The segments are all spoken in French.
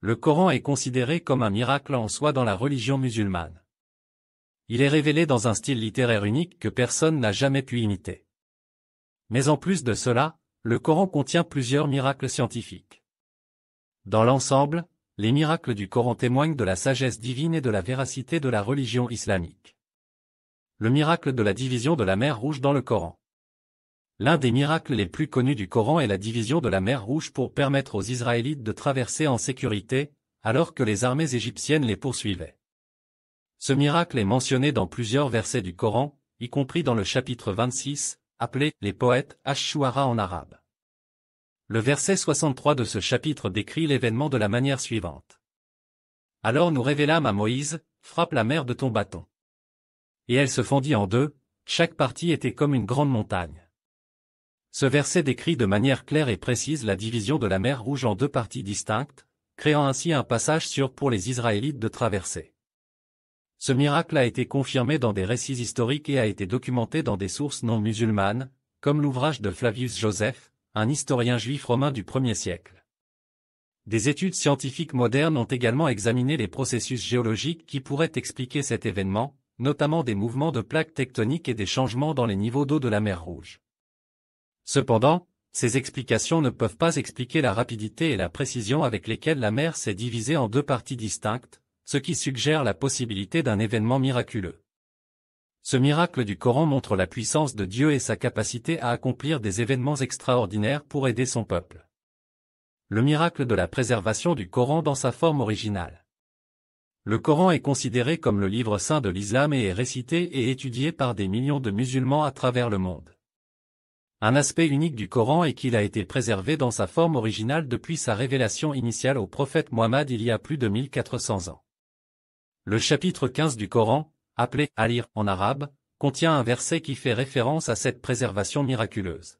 Le Coran est considéré comme un miracle en soi dans la religion musulmane. Il est révélé dans un style littéraire unique que personne n'a jamais pu imiter. Mais en plus de cela, le Coran contient plusieurs miracles scientifiques. Dans l'ensemble, les miracles du Coran témoignent de la sagesse divine et de la véracité de la religion islamique. Le miracle de la division de la mer Rouge dans le Coran. L'un des miracles les plus connus du Coran est la division de la mer Rouge pour permettre aux Israélites de traverser en sécurité, alors que les armées égyptiennes les poursuivaient. Ce miracle est mentionné dans plusieurs versets du Coran, y compris dans le chapitre 26, appelé « Les poètes » Ash-Shu'ara en arabe. Le verset 63 de ce chapitre décrit l'événement de la manière suivante. « Alors nous révélâmes à Moïse, frappe la mer de ton bâton. Et elle se fendit en deux, chaque partie était comme une grande montagne. » Ce verset décrit de manière claire et précise la division de la mer Rouge en deux parties distinctes, créant ainsi un passage sûr pour les Israélites de traverser. Ce miracle a été confirmé dans des récits historiques et a été documenté dans des sources non musulmanes, comme l'ouvrage de Flavius Joseph, un historien juif romain du 1er siècle. Des études scientifiques modernes ont également examiné les processus géologiques qui pourraient expliquer cet événement, notamment des mouvements de plaques tectoniques et des changements dans les niveaux d'eau de la mer Rouge. Cependant, ces explications ne peuvent pas expliquer la rapidité et la précision avec lesquelles la mer s'est divisée en deux parties distinctes, ce qui suggère la possibilité d'un événement miraculeux. Ce miracle du Coran montre la puissance de Dieu et sa capacité à accomplir des événements extraordinaires pour aider son peuple. Le miracle de la préservation du Coran dans sa forme originale. Le Coran est considéré comme le livre saint de l'islam et est récité et étudié par des millions de musulmans à travers le monde. Un aspect unique du Coran est qu'il a été préservé dans sa forme originale depuis sa révélation initiale au prophète Mohammed il y a plus de 1400 ans. Le chapitre 15 du Coran, appelé « à lire » en arabe, contient un verset qui fait référence à cette préservation miraculeuse.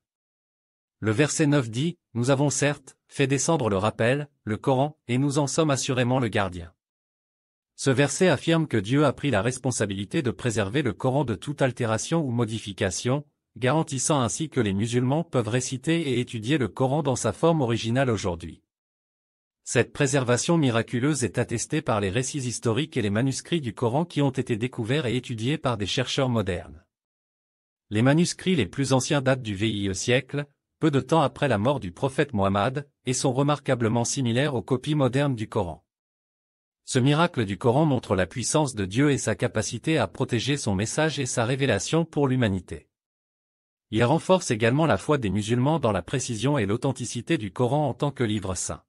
Le verset 9 dit « Nous avons certes fait descendre le rappel, le Coran, et nous en sommes assurément le gardien. » Ce verset affirme que Dieu a pris la responsabilité de préserver le Coran de toute altération ou modification, garantissant ainsi que les musulmans peuvent réciter et étudier le Coran dans sa forme originale aujourd'hui. Cette préservation miraculeuse est attestée par les récits historiques et les manuscrits du Coran qui ont été découverts et étudiés par des chercheurs modernes. Les manuscrits les plus anciens datent du VIe siècle, peu de temps après la mort du prophète Mohammed, et sont remarquablement similaires aux copies modernes du Coran. Ce miracle du Coran montre la puissance de Dieu et sa capacité à protéger son message et sa révélation pour l'humanité. Il renforce également la foi des musulmans dans la précision et l'authenticité du Coran en tant que livre saint.